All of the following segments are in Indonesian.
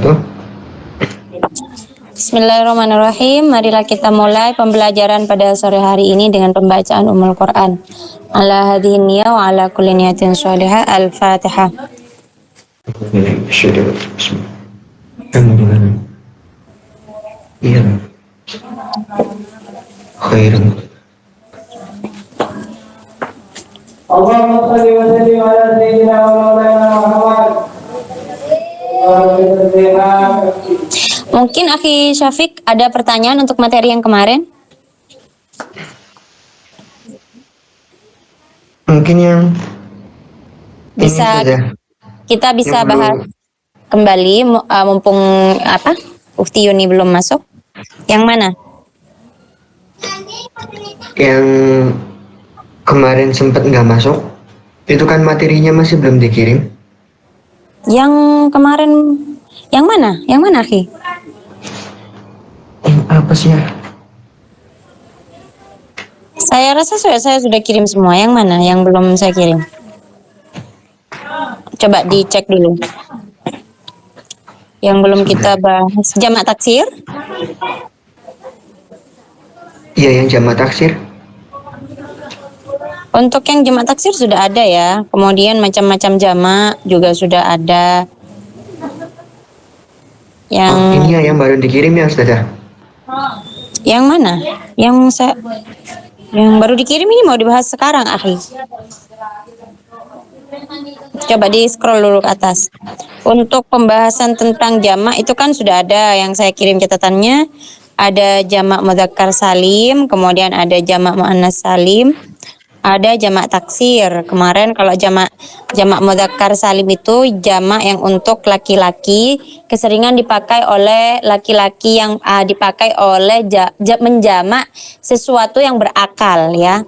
wabarakatuh. Bismillahirrahmanirrahim. Marilah kita mulai pembelajaran pada sore hari ini dengan pembacaan Ummul Quran. Ala hadhihi niyya wa ala kulli niyatin sholihah. Al-Fatihah. Iya. Khairan. Allahumma shalli wa sallim ala sayyidina wa maulana Muhammad. Mungkin Akhi Syafiq ada pertanyaan untuk materi yang kemarin? Mungkin yang Bisa ini saja. kita bisa Yang bahas belum- kembali mumpung Ufti Yuni belum masuk. Yang mana? Yang kemarin sempat nggak masuk. Itu kan materinya masih belum dikirim. Yang kemarin yang mana? Yang mana, Akhi? Apa sih ya? Saya rasa saya sudah kirim semua. Yang mana yang belum saya kirim? Coba dicek dulu. Yang belum kita bahas jamak taksir. Iya, yang jamak taksir. Untuk yang jamak taksir sudah ada ya. Kemudian macam-macam jamak juga sudah ada. Yang Ini ya yang baru dikirim ya, Ustazah. yang mana? Yang baru dikirim ini mau dibahas sekarang, Akhi. Coba di scroll dulu ke atas. Untuk pembahasan tentang jamak itu kan sudah ada yang saya kirim catatannya. Ada jamak mudzakkar salim, kemudian ada jamak muannas salim, ada jamak taksir. Kemarin kalau jamak mudzakkar salim itu jamak yang untuk laki-laki, keseringan dipakai oleh laki-laki yang dipakai oleh menjamak sesuatu yang berakal ya.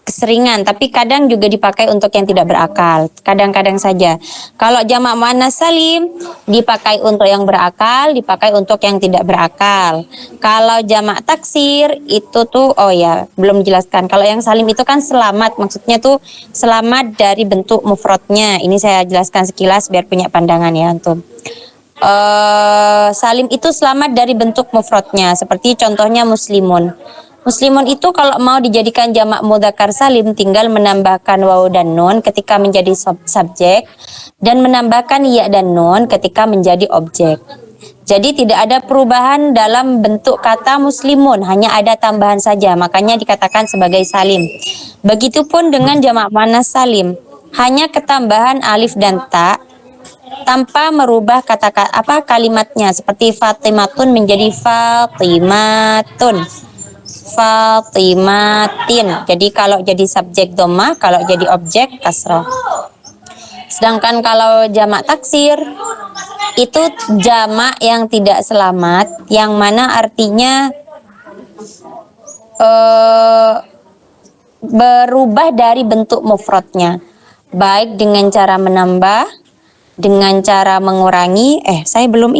Keseringan, tapi kadang juga dipakai untuk yang tidak berakal. Kadang-kadang saja. Kalau jamak muannas salim dipakai untuk yang berakal, dipakai untuk yang tidak berakal. Kalau jamak taksir itu tuh belum dijelaskan. Kalau yang salim itu kan selamat, maksudnya tuh selamat dari bentuk mufradnya. Ini saya jelaskan sekilas biar punya pandangan ya antum. Salim itu selamat dari bentuk mufradnya, seperti contohnya muslimun. Muslimun itu kalau mau dijadikan jamak mudzakkar salim tinggal menambahkan waw dan nun ketika menjadi subjek dan menambahkan ya dan nun ketika menjadi objek. Jadi tidak ada perubahan dalam bentuk kata muslimun, hanya ada tambahan saja, makanya dikatakan sebagai salim. Begitupun dengan jamak muannas salim, hanya ketambahan alif dan ta tanpa merubah kalimatnya, seperti Fatimatun menjadi Fatimatun, Fatimatin. Jadi kalau jadi subjek dhammah, kalau jadi objek kasrah. Sedangkan kalau jamak taksir itu jamak yang tidak selamat, yang mana artinya berubah dari bentuk mufradnya, baik dengan cara menambah, dengan cara mengurangi. Saya belum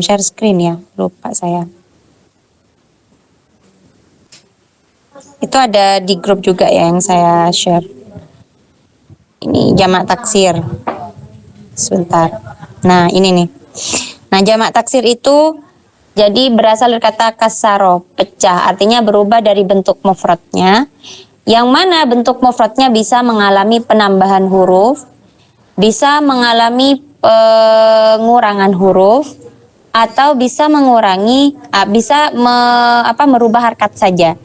share screen ya, lupa saya. Itu ada di grup juga ya yang saya share. Ini jamak taksir. Sebentar. Nah, ini nih. Nah, jamak taksir itu jadi berasal dari kata kasaro, pecah. Artinya berubah dari bentuk mufradnya. Yang mana bentuk mufradnya bisa mengalami penambahan huruf, bisa mengalami pengurangan huruf, atau bisa merubah harkat saja.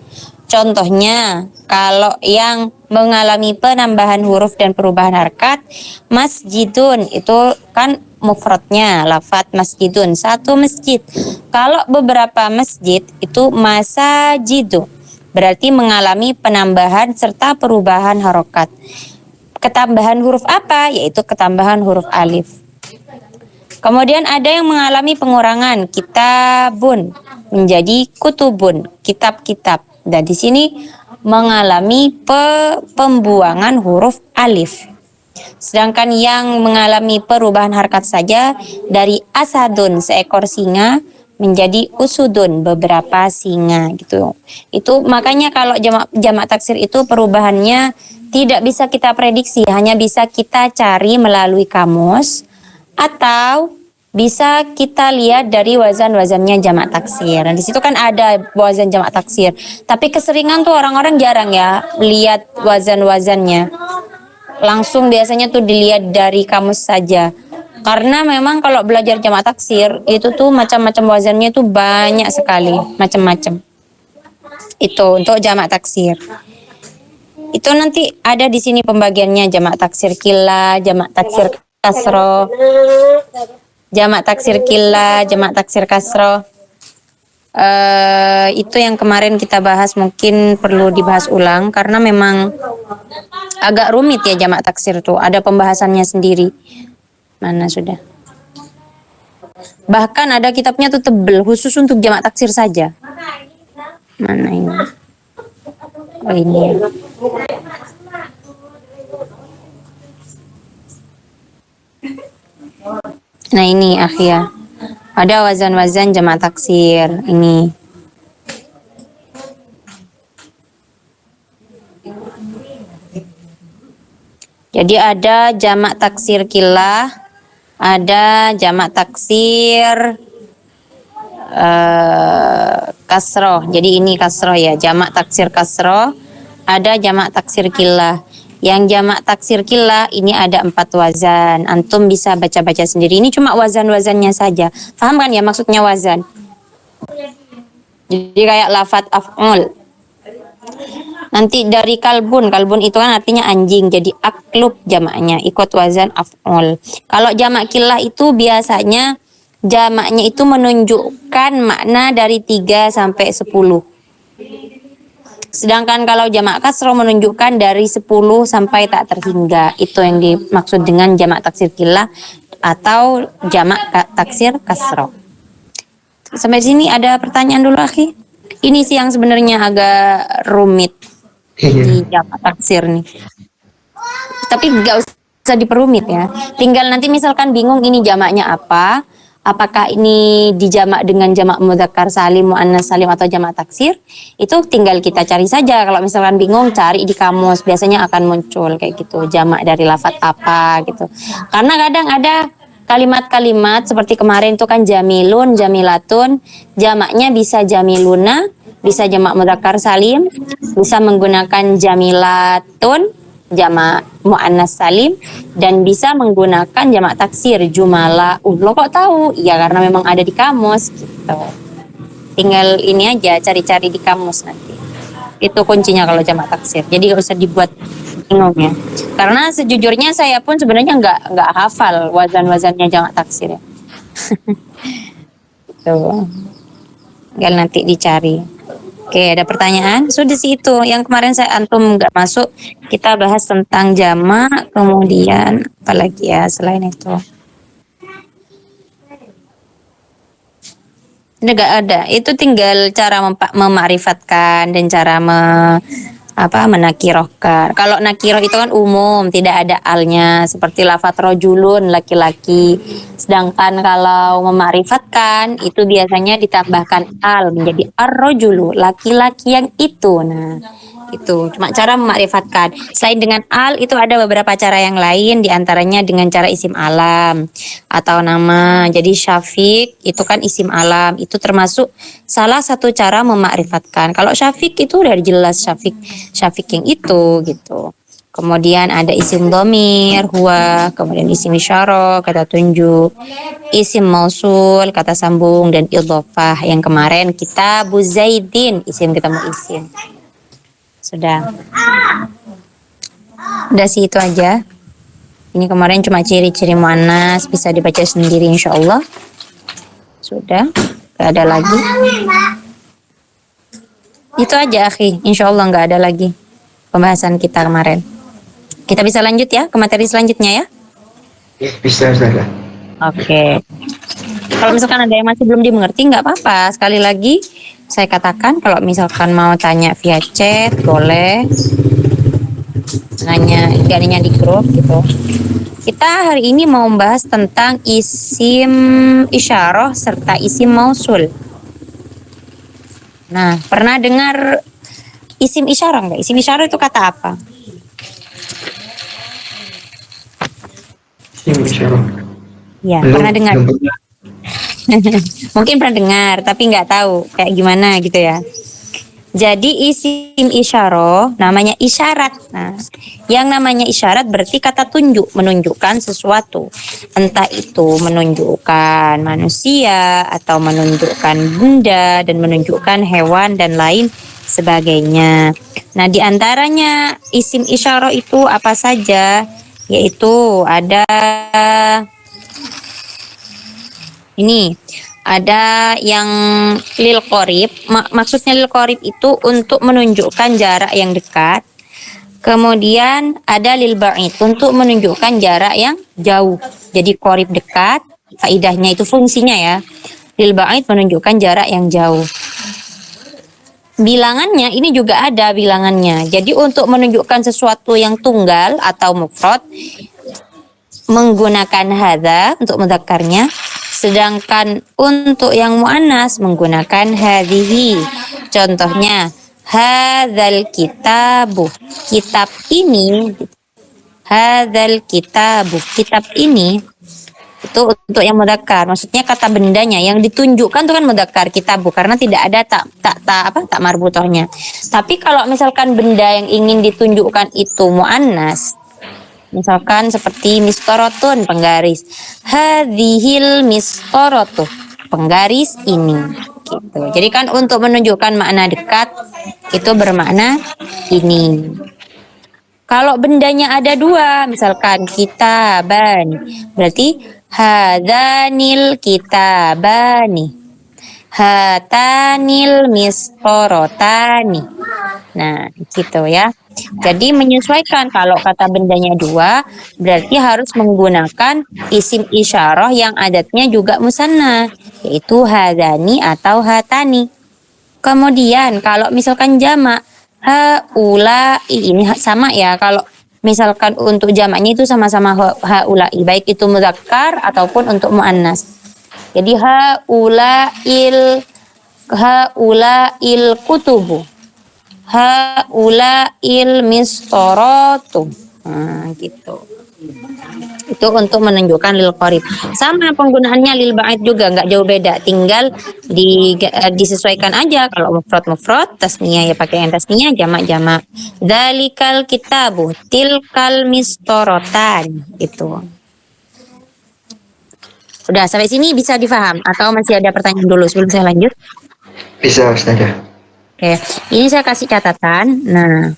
Contohnya, kalau yang mengalami penambahan huruf dan perubahan harkat, masjidun itu kan mufradnya lafadz masjidun, satu masjid. Kalau beberapa masjid itu masajidu, berarti mengalami penambahan serta perubahan harokat. Ketambahan huruf apa? Yaitu ketambahan huruf alif. Kemudian ada yang mengalami pengurangan, kitabun menjadi kutubun, kitab-kitab. Dan di sini mengalami pembuangan huruf alif. Sedangkan yang mengalami perubahan harkat saja, dari asadun seekor singa menjadi usudun beberapa singa gitu. Itu makanya kalau jamak taksir itu perubahannya tidak bisa kita prediksi, hanya bisa kita cari melalui kamus atau bisa kita lihat dari wazan-wazannya jamak taksir. Nah, di situ kan ada wazan jamak taksir. Tapi keseringan tuh orang-orang jarang ya lihat wazan-wazannya. Langsung biasanya tuh dilihat dari kamus saja. Karena memang kalau belajar jamak taksir itu tuh macam-macam wazannya tuh banyak sekali, macam-macam. Itu untuk jamak taksir. Itu nanti ada di sini pembagiannya jamak taksir kila, jamak taksir kasro, jamak taksir kila, jamak taksir kasro. Itu yang kemarin kita bahas mungkin perlu dibahas ulang karena memang agak rumit ya jamak taksir tuh. Ada pembahasannya sendiri. Mana sudah? Bahkan ada kitabnya tuh tebel khusus untuk jamak taksir saja. Mana ini? Oh ini ya. Nah ini akhir. Ada wazan-wazan jamak taksir ini. Jadi ada jamak taksir kilah, ada jamak taksir kasroh. Jadi ini kasroh ya, jamak taksir kasroh. Ada jamak taksir kilah. Yang jamak taksir kilah ini ada 4 wazan. Antum bisa baca-baca sendiri. Ini cuma wazan-wazannya saja. Paham kan ya maksudnya wazan? Jadi kayak lafat af'ul. Nanti dari kalbun itu kan artinya anjing. Jadi aklub jamaknya ikut wazan af'ul. Kalau jamak kilah itu biasanya jamaknya itu menunjukkan makna dari 3 sampai 10. Sedangkan kalau jamak kasroh menunjukkan dari 10 sampai tak terhingga. Itu yang dimaksud dengan jamak taksir kilah atau jamak taksir kasroh. Sampai sini ada pertanyaan dulu, akhi? Ini sih yang sebenarnya agak rumit di jamak taksir nih. Tapi nggak usah diperumit ya. Tinggal nanti misalkan bingung ini jamaknya apa. Apakah ini dijamak dengan jamak mudzakkar salim, muannas salim atau jamak taksir? Itu tinggal kita cari saja. Kalau misalkan bingung, cari di kamus. Biasanya akan muncul kayak gitu. Jamak dari lafaz apa gitu. Karena kadang ada kalimat-kalimat seperti kemarin itu kan jamilun, jamilatun. Jamaknya bisa jamiluna, bisa jamak mudzakkar salim, bisa menggunakan jamilatun, jamak muannas salim, dan bisa menggunakan jamak taksir jumala. Lo kok tahu? Ya karena memang ada di kamus gitu. Tinggal ini aja cari-cari di kamus nanti. Itu kuncinya kalau jamak taksir. Jadi gak usah dibuat bingung ya. Karena sejujurnya saya pun sebenarnya nggak hafal wazan-wazannya jamak taksir ya. Tuh. Tinggal nanti dicari. Oke, ada pertanyaan? Sudah sih itu. Yang kemarin saya antum nggak masuk, kita bahas tentang jamak, kemudian apalagi ya selain itu. Nggak ada. Itu tinggal cara memarifatkan dan cara menakirohkan. Kalau nakiroh itu kan umum, tidak ada alnya, seperti lafat rojulun laki-laki. Sedangkan kalau memarifatkan itu biasanya ditambahkan al menjadi ar-rojulu, laki-laki yang itu. Nah, itu cuma cara memarifatkan. Selain dengan al itu ada beberapa cara yang lain, diantaranya dengan cara isim alam atau nama. Jadi Syafiq itu kan isim alam, itu termasuk salah satu cara memarifatkan. Kalau Syafiq itu udah jelas Syafiq yang itu gitu. Kemudian ada isim dhamir, huwa, kemudian isim isyarah, kata tunjuk, isim mausul, kata sambung, dan idhofah. Yang kemarin kita Zaidin, isim ketemu isim. Sudah. Udah sih itu aja. Ini kemarin cuma ciri-ciri muannas, bisa dibaca sendiri insya Allah. Sudah, gak ada lagi. Itu aja akhi, insya Allah gak ada lagi pembahasan kita kemarin. Kita bisa lanjut ya ke materi selanjutnya ya. Bisa, Ustazah. Oke. Kalau misalkan ada yang masih belum dimengerti nggak apa-apa. Sekali lagi saya katakan kalau misalkan mau tanya via chat boleh. Nanya di grup gitu. Kita hari ini mau membahas tentang isim isyarah serta isim mausul. Nah, pernah dengar isim isyarah nggak? Isim isyarah itu kata apa? Isim isyarah. Ya, Belum, pernah dengar? belum pernah. Mungkin pernah dengar, tapi nggak tahu kayak gimana gitu ya. Jadi isim isyarah namanya isyarat. Nah, yang namanya isyarat berarti kata tunjuk, menunjukkan sesuatu. Entah itu menunjukkan manusia atau menunjukkan benda dan menunjukkan hewan dan lain sebagainya. Nah, di antaranya isim isyarah itu apa saja? Yaitu ada ini, ada yang lil qorib. Maksudnya lil qorib itu untuk menunjukkan jarak yang dekat. Kemudian ada lil ba'id untuk menunjukkan jarak yang jauh. Jadi qorib dekat, faidahnya itu fungsinya ya. Lil ba'id menunjukkan jarak yang jauh. Bilangannya ini juga ada bilangannya. Jadi untuk menunjukkan sesuatu yang tunggal atau mufrad menggunakan hadza untuk mudzakarnya, sedangkan untuk yang muannas menggunakan hadhihi. Contohnya hadzal kitabu, kitab ini, hadzal kitabu, kitab ini. Itu untuk yang mudzakkar, maksudnya kata bendanya yang ditunjukkan itu kan mudzakkar kitabu karena tidak ada tak marbutohnya. Tapi kalau misalkan benda yang ingin ditunjukkan itu muannas, misalkan seperti mistorotun, penggaris. Hadhil mistorotu, penggaris ini. Gitu. Jadi kan untuk menunjukkan makna dekat, itu bermakna ini. Kalau bendanya ada dua, misalkan kitabani, berarti hadanil kitabani, hatanil mistorotani. Nah, gitu ya. Jadi menyesuaikan kalau kata bendanya dua, berarti harus menggunakan isim isyarah yang adatnya juga musanna, yaitu hadani atau hatani. Kemudian kalau misalkan jamak, haulai, ini sama ya. Kalau misalkan untuk jamaknya itu sama-sama haulai, baik itu mudzakkar ataupun untuk muannas. Jadi haulail kutubu, haulail mistoratu. Nah, gitu. Itu untuk menunjukkan lil qorib. Sama penggunaannya lil ba'id juga nggak jauh beda, tinggal disesuaikan aja. Kalau mufrad mufrad, tasniyah ya pakai yang tasniyah, jamak jamak. Dzalikal kitabu, tilkal mistorotan, itu. Udah sampai sini bisa difaham atau masih ada pertanyaan dulu sebelum saya lanjut? Bisa, Ustazah. Oke, ini saya kasih catatan. Nah,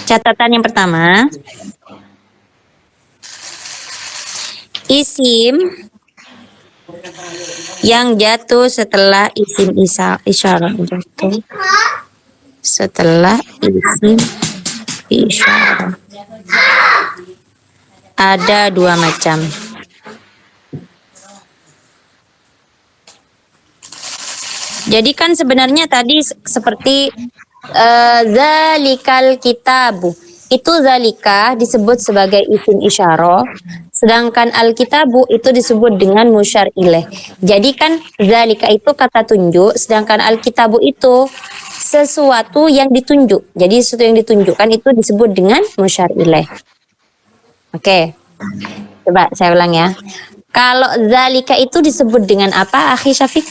catatan yang pertama, isim yang jatuh setelah isim isyarah jatuh setelah isim isyarah ada dua macam. Jadi kan sebenarnya tadi seperti zalikal kitabu, itu zalika disebut sebagai isim isyarah, sedangkan alkitabu itu disebut dengan musyar ilaih. Jadi kan zalika itu kata tunjuk, sedangkan alkitabu itu sesuatu yang ditunjuk. Jadi sesuatu yang ditunjukkan itu disebut dengan musyar ilaih. Oke, coba saya ulang ya. Kalau zalika itu disebut dengan apa, Akhi Syafiq?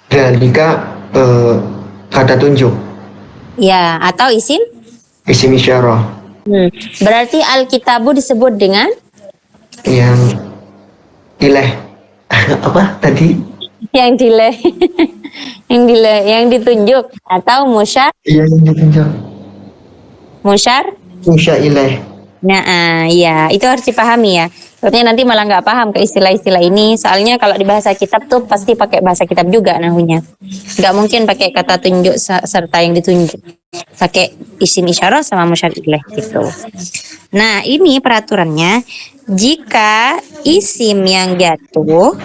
Dzalika kata tunjuk, Ya, atau isim? isim isyarah Berarti alkitabu disebut dengan yang ilaih. Apa tadi? yang yang ditunjuk atau musyar Iya, yang ditunjuk. musyar. Musya ilaih. Nah, ya itu harus dipahami ya. Soalnya nanti malah nggak paham ke istilah-istilah ini. Soalnya kalau di bahasa kitab tuh pasti pakai bahasa kitab juga nahunya. Nggak mungkin pakai kata tunjuk serta yang ditunjuk. Pakai isim isyarah sama musyar ilaih gitu. Nah, ini peraturannya. Jika isim yang jatuh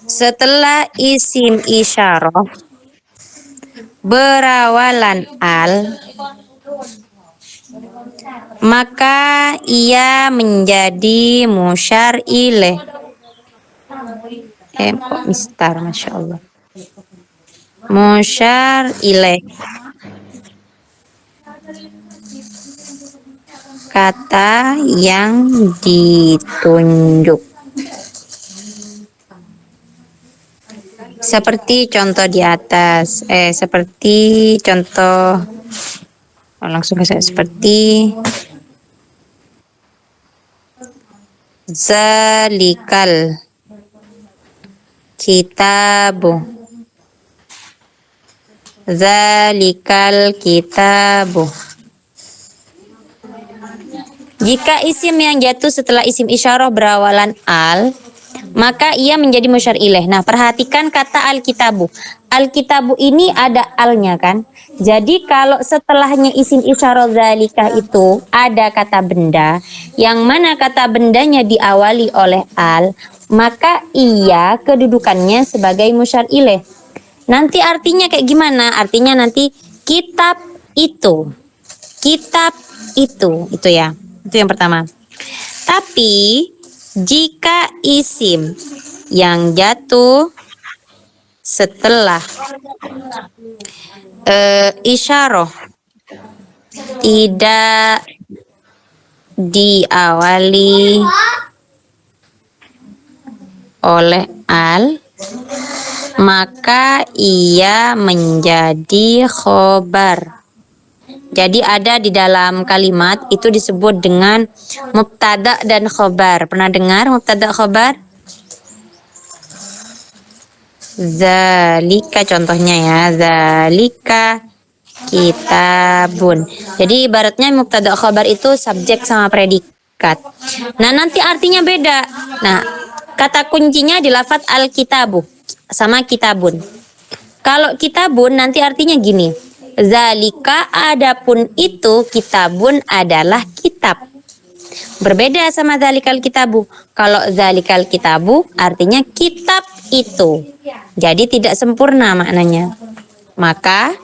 setelah isim isyarah berawalan al, maka ia menjadi musyar ilaih. Kok mistar, masya Allah. Musyar ilaih, kata yang ditunjuk. Seperti contoh di atas. Seperti contoh. Langsung ke saya. Seperti zalikal kitabu. Zalikal kitabu. Jika isim yang jatuh setelah isim isyarah berawalan al, maka ia menjadi musyar ilaih. Nah, perhatikan kata al-kitabu. Al-kitabu ini ada alnya kan? Jadi kalau setelahnya isim isyarah zalikah itu ada kata benda, yang mana kata bendanya diawali oleh al, maka ia kedudukannya sebagai musyar ilaih. Nanti artinya kayak gimana? Artinya nanti kitab itu. Kitab itu ya. Itu yang pertama. Tapi jika isim yang jatuh setelah isyarah tidak diawali oleh al, maka ia menjadi khobar. Jadi ada di dalam kalimat itu disebut dengan mubtada dan khobar. Pernah dengar mubtada khobar? Zalika contohnya ya. Zalika kitabun. Jadi ibaratnya mubtada khobar itu subjek sama predikat. Nah, nanti artinya beda. Nah, kata kuncinya di lafadz al-kitabu sama kitabun. Kalau kitabun nanti artinya gini. Zalika adapun itu kitabun adalah kitab. Berbeda sama zalikal kitabu. Kalau zalikal kitabu artinya kitab itu. Jadi tidak sempurna maknanya. Maka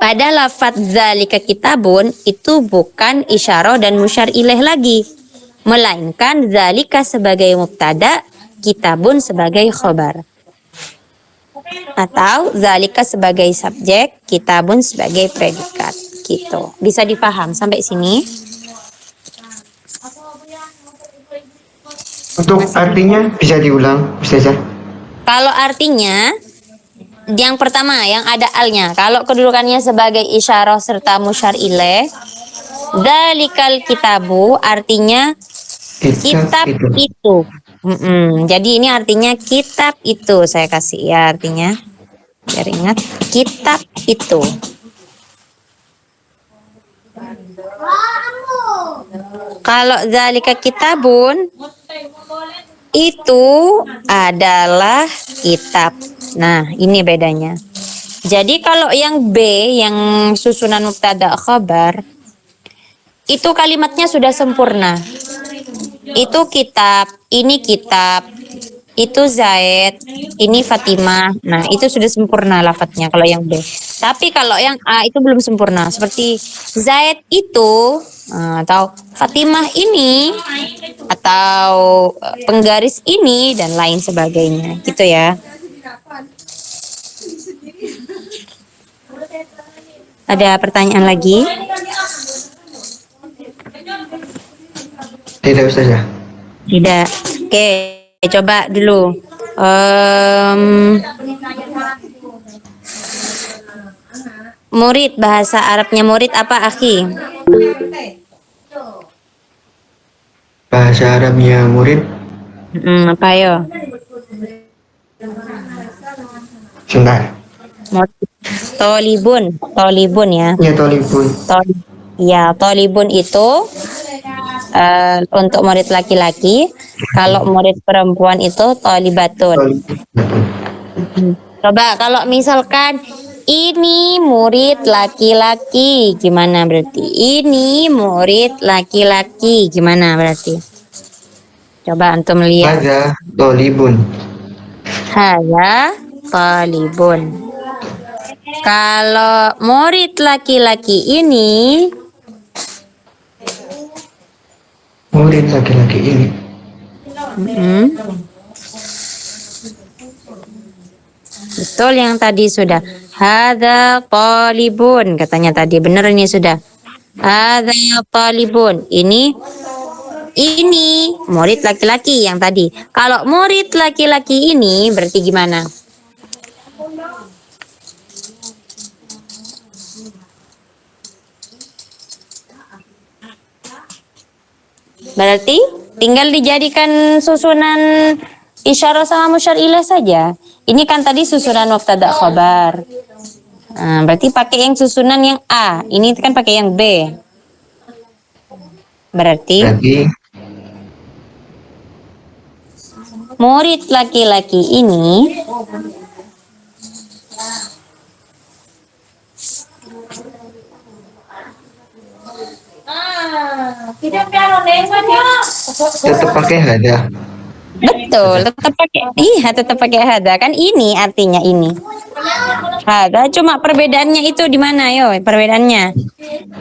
pada lafadz zalika kitabun itu bukan isyarah dan musyar ilaih lagi, melainkan zalika sebagai mubtada, kitabun sebagai khobar. Atau zalika sebagai subjek, kitabun sebagai predikat. Gitu. Bisa dipaham sampai sini? Untuk artinya bisa diulang, Ustazah? Kalau artinya yang pertama yang ada alnya, kalau kedudukannya sebagai isyarah serta musyar ilaih, zalikal kitabu artinya kitab itu. Jadi ini artinya kitab itu, saya kasih ya artinya biar ingat, kitab itu. Kalau zalika kitabun itu adalah kitab. Nah, ini bedanya. Jadi kalau yang B, yang susunan mubtada khabar, itu kalimatnya sudah sempurna. Itu kitab, ini kitab, itu Zaid, ini Fatimah. Nah, itu sudah sempurna lafadznya kalau yang B. Tapi kalau yang A itu belum sempurna. Seperti Zaid itu, atau Fatimah ini, atau penggaris ini, dan lain sebagainya. Gitu ya. Ada pertanyaan lagi? Tidak, Ustazah. Tidak. Oke, coba dulu. Murid, bahasa Arabnya murid apa, Akhi? Bahasa Arabnya murid, Apa yo? sebentar. Tolibun ya. Ya, tolibun. Tolibun itu untuk murid laki-laki. Kalau murid perempuan itu tolibatun. Tolibun. Coba kalau misalkan ini murid laki-laki, gimana berarti? Ini murid laki-laki, gimana berarti? Coba antum lihat. Hadza tolibun. Haya talibun. Kalau murid laki-laki ini, Murid laki-laki ini. Betul yang tadi sudah. Hadza talibun katanya tadi. Benar ini sudah. Hadza talibun. Ini murid laki-laki yang tadi. Kalau murid laki-laki ini berarti gimana? Berarti tinggal dijadikan susunan isyarah sama musyar ilaih saja. Ini kan tadi susunan mubtada khabar. Nah, berarti pakai yang susunan yang A. Ini kan pakai yang B. Berarti Berarti murid laki-laki ini tetap pakai hada. betul tetap pakai hada kan ini artinya ini. Hada cuma perbedaannya itu di mana yo? Perbedaannya.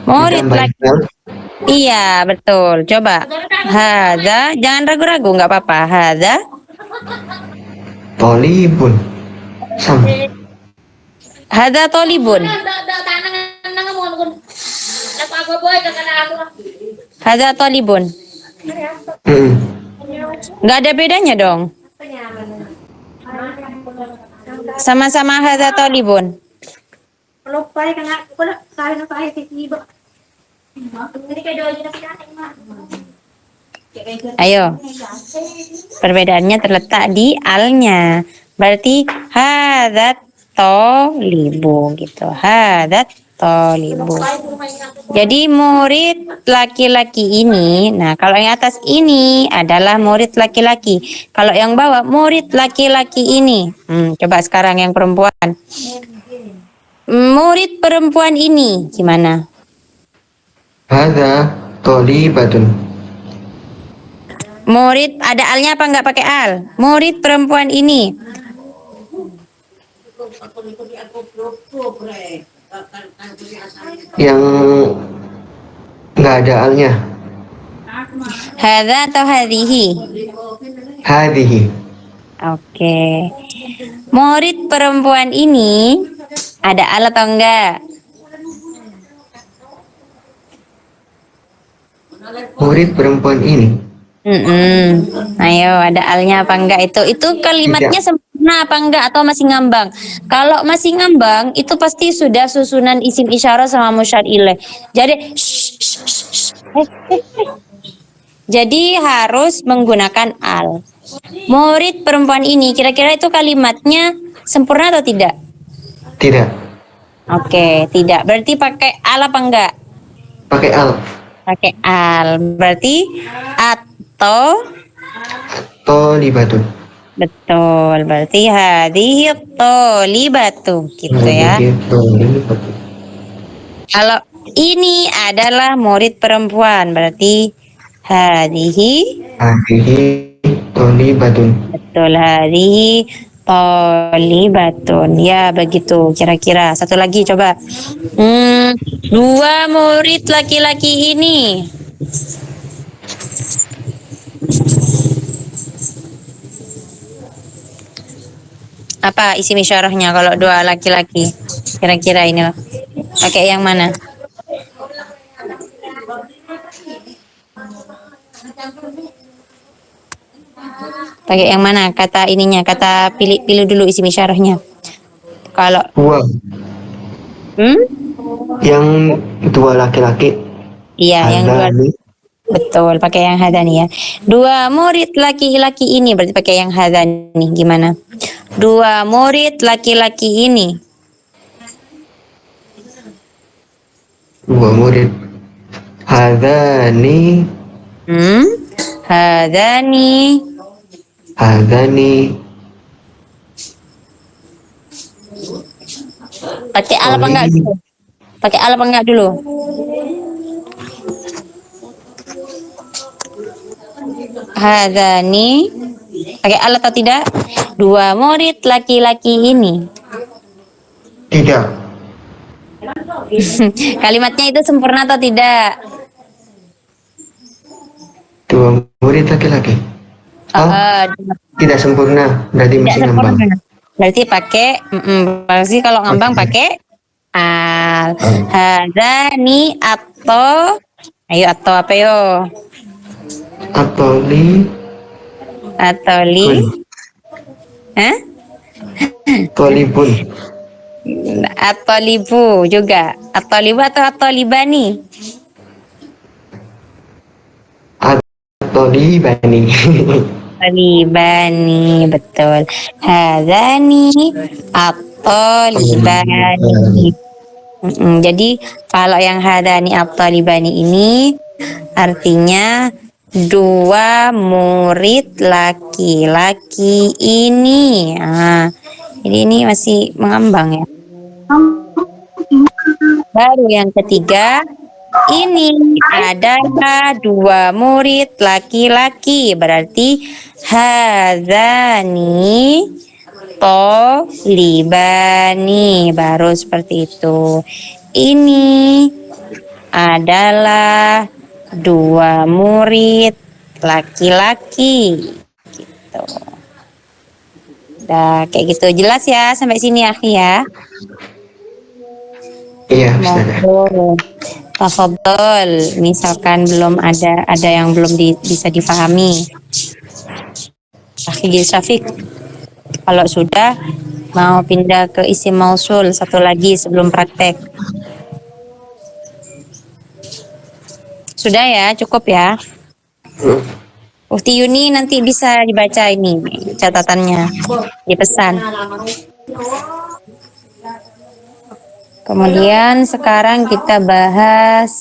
Murid Ditambah laki hal. Iya, betul. Coba. Hada, jangan ragu-ragu, nggak apa-apa. Hada, Tolibun. Sama. hada tolibun. Hada tolibun. Mm-mm. Nggak ada bedanya dong. Sama-sama hada tolibun. Ayo. Perbedaannya terletak di alnya. Berarti hadat tolibu gitu. Hadat tolibu. Jadi murid laki-laki ini, nah kalau yang atas ini adalah murid laki-laki. Kalau yang bawah murid laki-laki ini. Coba sekarang yang perempuan. Murid perempuan ini gimana? Hada tolibatun. Murid ada alnya apa nggak pakai al? Murid perempuan ini. Yang nggak ada alnya. Hadza atau hadhihi? Hadihi. Oke. Murid perempuan ini ada al atau enggak? Murid perempuan ini. Ayo, ada alnya apa enggak itu? Itu kalimatnya sempurna apa enggak atau masih ngambang? Kalau masih ngambang, itu pasti sudah susunan isim isyarah sama musyar ilaih. Jadi jadi harus menggunakan al. Murid perempuan ini kira-kira itu kalimatnya sempurna atau tidak? Tidak. Oke, tidak. Berarti pakai al apa enggak? Pakai al. Pakai al. Berarti atau Tolibatun. betul. Berarti hadhihi tholibatu gitu ya. Hadihi tolibatun. Kalau ini adalah murid perempuan, berarti hadhihi Hadihi tolibatun. betul hadhihi tholibatun. Ya, begitu kira-kira. Satu lagi coba. Dua murid laki-laki ini. Apa isi isyarahnya kalau dua laki-laki? Kira-kira ini loh. Pakai yang mana? Pakai yang mana? Kata ininya, kata pilih dulu isi isyarahnya. Kalau Dua. hmm? Yang dua laki-laki. Iya, yang dua. Hadani. Betul, pakai yang hadani ya. Dua murid laki-laki ini berarti pakai yang hadani. Gimana? Dua murid laki-laki ini. Dua murid. Hadani. Hadani. Hadani. Pakai al apa enggak dulu? Pakai al apa enggak dulu? Hadani. Pakai al atau tidak? Dua murid laki-laki ini. Tidak. Kalimatnya itu sempurna atau tidak? Dua murid laki-laki. Oh, Eh, tidak sempurna. Berarti tidak masih ngambang. sempurna. Berarti pakai pasti kalau ngambang Oke. pakai al. Oh. Hadani atau ayo atau apa yo? Atoli Atau li? bun. Hah? Tolibun. Atau libu juga. Atau libu atau libani? Atoli bani. Libani, betul. Hadani atau libani. Jadi kalau yang hadani atau libani ini artinya dua murid laki-laki ini. Jadi ini masih mengambang ya. Baru yang ketiga, ini adalah dua murid laki-laki. Berarti hadzani tolibani. Baru seperti itu. Ini adalah dua murid laki-laki. Gitu. Udah kayak gitu. Jelas ya sampai sini Akhi ya. Iya, Ustazah. Monggo. Tafadhol, misalkan belum ada yang belum bisa dipahami. Akhi Syafiq, kalau sudah mau pindah ke isim mausul satu lagi sebelum praktek. Sudah ya, cukup ya. Ukti Yuni nanti bisa dibaca ini catatannya, dipesan. Kemudian sekarang kita bahas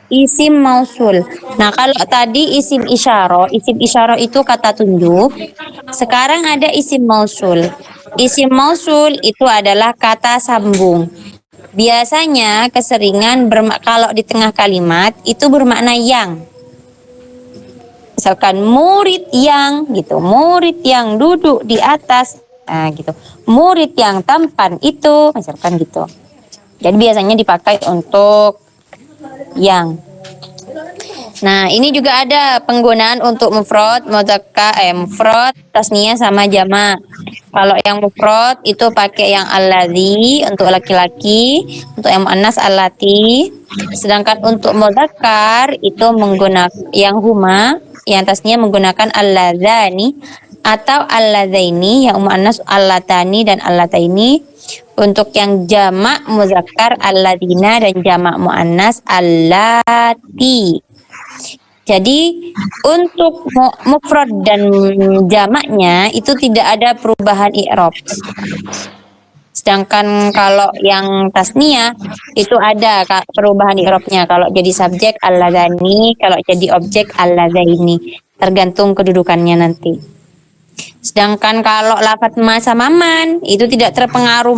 isim mausul. Nah, kalau tadi isim isyarah itu kata tunjuk. Sekarang ada isim mausul. Isim mausul itu adalah kata sambung. Biasanya keseringan kalau di tengah kalimat itu bermakna yang. Misalkan murid yang gitu, murid yang duduk di atas, nah gitu. Murid yang tampan itu, misalkan gitu. Jadi biasanya dipakai untuk yang. Nah, ini juga ada penggunaan untuk mufrad, mufrad, tasniyah sama jamak. Kalau yang mufrad itu pakai yang alladzi untuk laki-laki, untuk yang muannas allati. Sedangkan untuk mudzakkar itu menggunakan yang huma, yang tasniyah menggunakan alladzani atau alladzaini, yang muannas allatani dan allataini. Untuk yang jamak muzakkar alladzina dan jamak muannas allati. Jadi untuk mufrad dan jamaknya itu tidak ada perubahan i'rab. Sedangkan kalau yang tasniyah itu ada perubahan i'rabnya. Kalau jadi subjek alladzani, kalau jadi objek alladzaini, tergantung kedudukannya nanti. Sedangkan kalau lafadz ma sama man itu tidak terpengaruh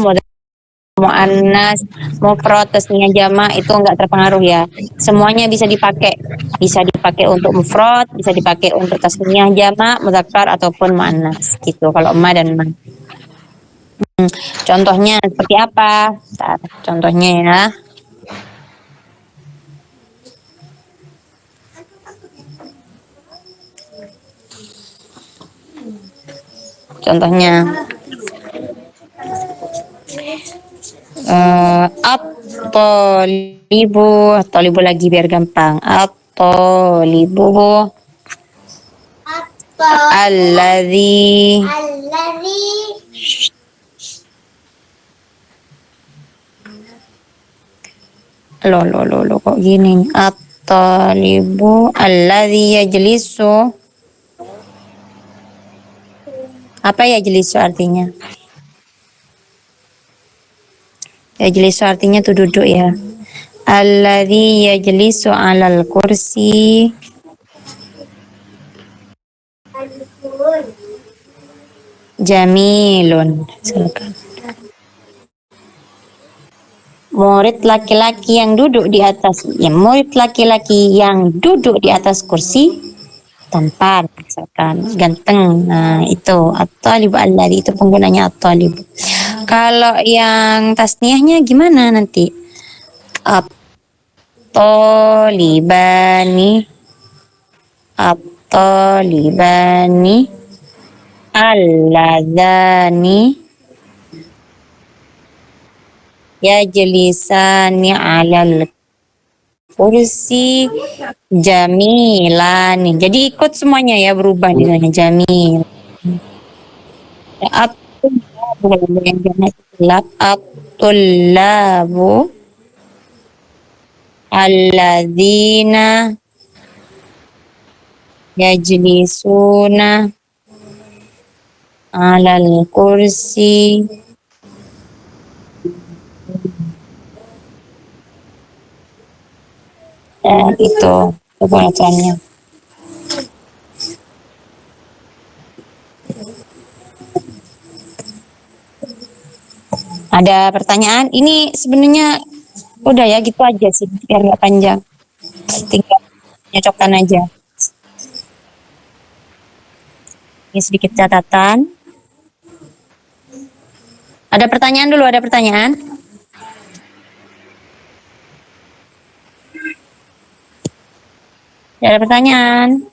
muannas, mufrad, tasniyah, jamak itu enggak terpengaruh ya. Semuanya bisa dipakai. Bisa dipakai untuk mufrad, bisa dipakai untuk tasniyah, jamak, mudzakkar ataupun muannas gitu. Kalau ma dan man. Contohnya seperti apa? Contohnya ya. Contohnya at-talibu lagi biar gampang. At-talibu alladzi lo kok gini. At-talibu alladzi yajlisu. Apa yajlisu artinya? Yajlisu artinya tuh duduk ya. Alladzi yajlisu 'alal kursi. Jamilun. Silakan. Murid laki-laki yang duduk di atas, ya murid laki-laki yang duduk di atas kursi tampan, misalkan ganteng. Nah, itu at-talib alladzi itu penggunanya at-talib. Kalau yang tasniyahnya gimana nanti? At-talibani, at-talibani, Alladzani yajlisani alal kursi jamilani. Jadi ikut semuanya ya, berubah nilainya jamil. At-tullabu yang jamak gelap, at-tullabu alladzina yajlisuna alal kursi. Itu pelajarannya. Ada pertanyaan? Ini sebenarnya udah ya gitu aja sih, biar nggak panjang. Tinggal nyocokkan aja. Ini sedikit catatan. Ada pertanyaan dulu, ada pertanyaan? Tidak ada pertanyaan.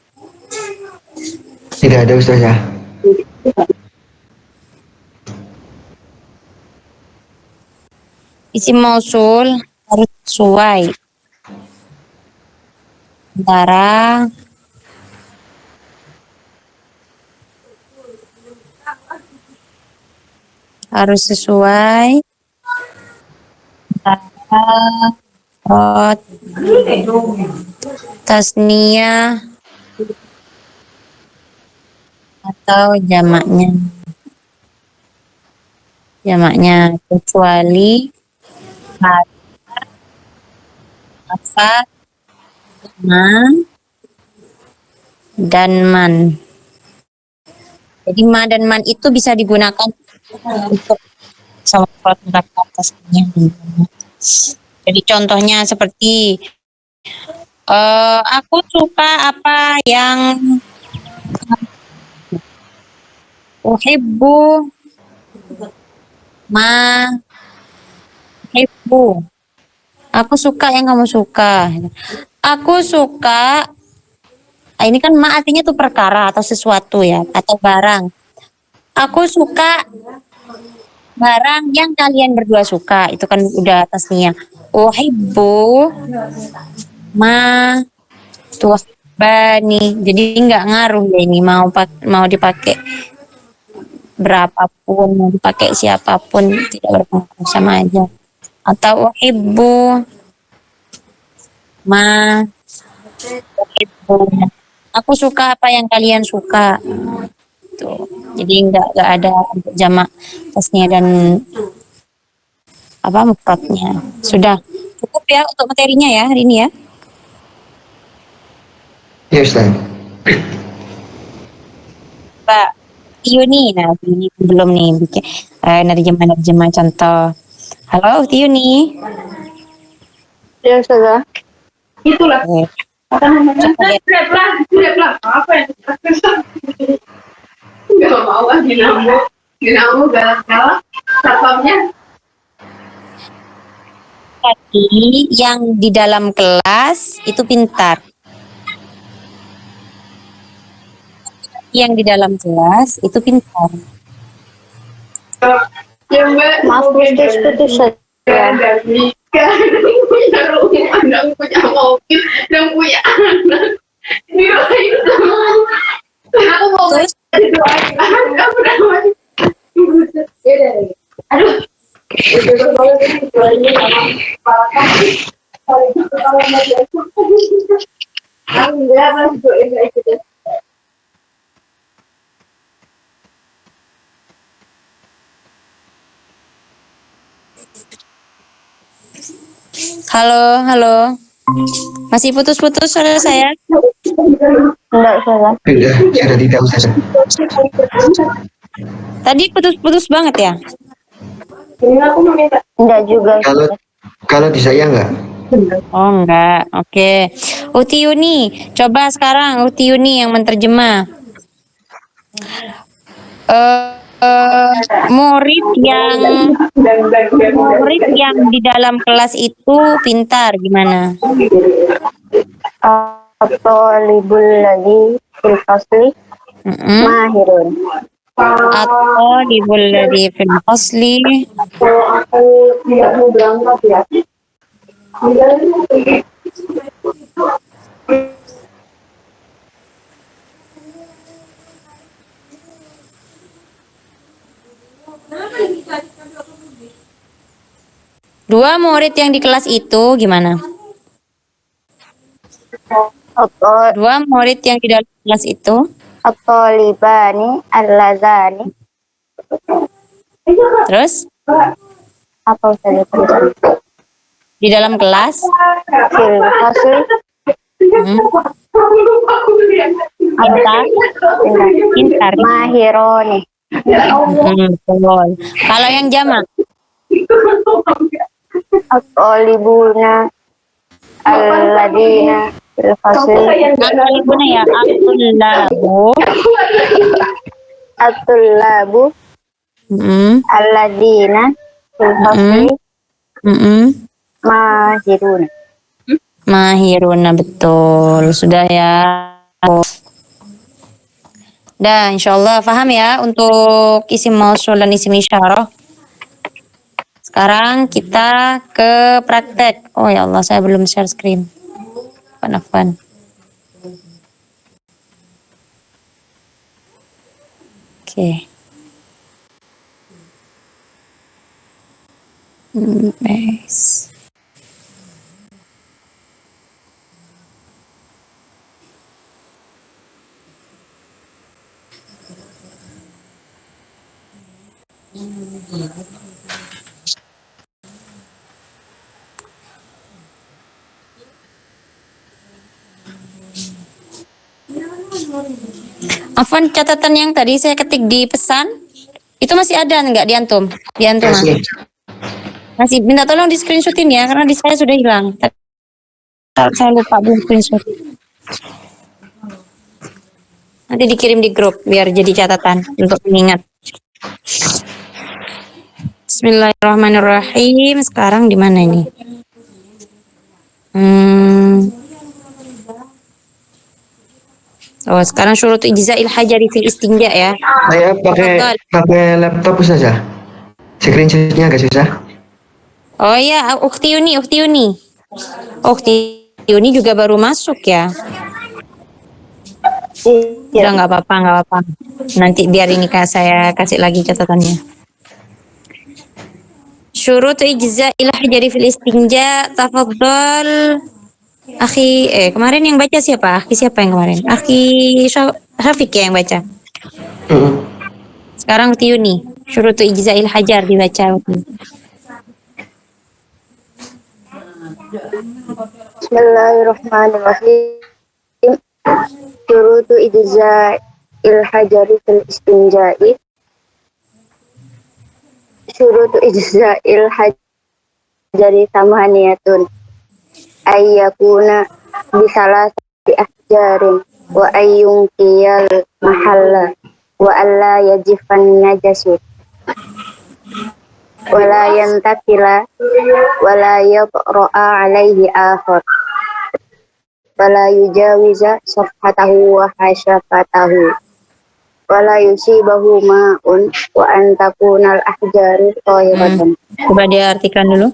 Tidak ada Ustazah. Isim mausul harus sesuai antara antara rot tasniyah atau jamaknya kecuali lafaz ma dan man. Jadi ma dan man itu bisa digunakan untuk sama mutlak tasniyah. Jadi contohnya seperti aku suka apa yang uhibbu ma uhibbu. Aku suka yang kamu suka. Aku suka, ini kan ma artinya tuh perkara atau sesuatu ya, atau barang. Aku suka barang yang kalian berdua suka. Itu kan udah tasniyah. Uhibbu ma tuhibani. Jadi nggak ngaruh ya ini mau dipakai berapapun, mau dipakai siapapun, tidak berpengaruh, sama aja. Atau uhibbu ma uhibbu. Aku suka apa yang kalian suka. Tuh. Jadi nggak ada untuk jamak tasnya dan apa mufradnya. Sudah cukup ya untuk materinya ya hari ini ya. Ya Ustaz. Pak Tiuni, nah ini belum nih bikin nerjemah contoh. Halo Tiuni. Ya Ustazah. Itulah. Apa namanya? Grab lah. Apa ya? Gak mau ah dinamo galak-galak. Satpamnya. Tadi yang di dalam kelas itu pintar. Yang di dalam kelas itu pintar. Yang maaf putus saja. Dan nikah, punya rumah, dan punya mobil, dan punya anak. Doain semua. Aku mau doain anak, kamu doain. Aduh. Itu kalau doain sama para kami. Kalau itu kalau mau doain. Alhamdulillah masih doain kayak gitu. Halo. Masih putus-putus suara saya? Enggak salah. Sudah tidak Ustazah. Tadi putus-putus banget ya? Ini aku meminta. Enggak juga. Kalau di saya enggak. Oh enggak, oke. Uti Yuni, coba sekarang Uti Yuni yang menterjemah. Murid yang di dalam kelas itu pintar gimana? Atau libul lagi fil fasli mahirun. Atau ladzi fil fasli. Kalau aku tidak mau berangkat ya. Dua murid yang di kelas itu gimana? Dua murid yang di dalam kelas itu. At-talibani allazani. Terus Apa Ustazah tulisan? di dalam kelas. Fil fasl. Hmm, pintar. Pintar. Mahironi. Betul. Kalau yang jamak. At-talibuna alladzina fil fasl. Al-ibuna ya al-tullabu. At-tullabu alladzina fil fasl. Mahiruna. Mahiruna, betul. Sudah ya. Dah, insyaallah paham ya untuk isim mausul dan isim isyarah. Sekarang kita ke praktek. Oh ya Allah, saya belum share screen. Afwan. Oke. Nice. Afwan, catatan yang tadi saya ketik di pesan itu masih ada nggak di antum? Di antum Masih. masih. Minta tolong di screenshotin ya, karena di saya sudah hilang. Saya lupa belum screenshot. Nanti dikirim di grup biar jadi catatan untuk mengingat. Bismillahirrahmanirrahim. Sekarang di mana ini? Oh, sekarang syurut ijza'il hajari fil istinja ya. Saya pakai laptop saja. Screenshotnya agak susah. Oh ya, Ukhti Yuni. Ukhti Yuni juga baru masuk ya. Udah nggak apa-apa. Nanti biar ini saya kasih lagi catatannya. Syurut ijza'il hajari fil istinja, tafadhal. Akhi, kemarin yang baca siapa? Akhi siapa yang kemarin? Akhi Syafiq ya yang baca. Sekarang Tiuni. Syurutu ijza'il hajar dibaca. Bismillahirrahmanirrahim. Syurutu ijza'il hajari fil istinja'i. Syurutu ijza'il hajari samaniyatun. Ayyakuna bisalasati ahjarin wa ayyunkiyal mahalla wa alla yajifan najasu wa la yantakila wa la yatra'a alaihi akhar wa la yujawiza safhatahu wa hasyafatahu wa la yusibahu ma'un wa antakunal ahjaru tahiratan. Coba diartikan dulu.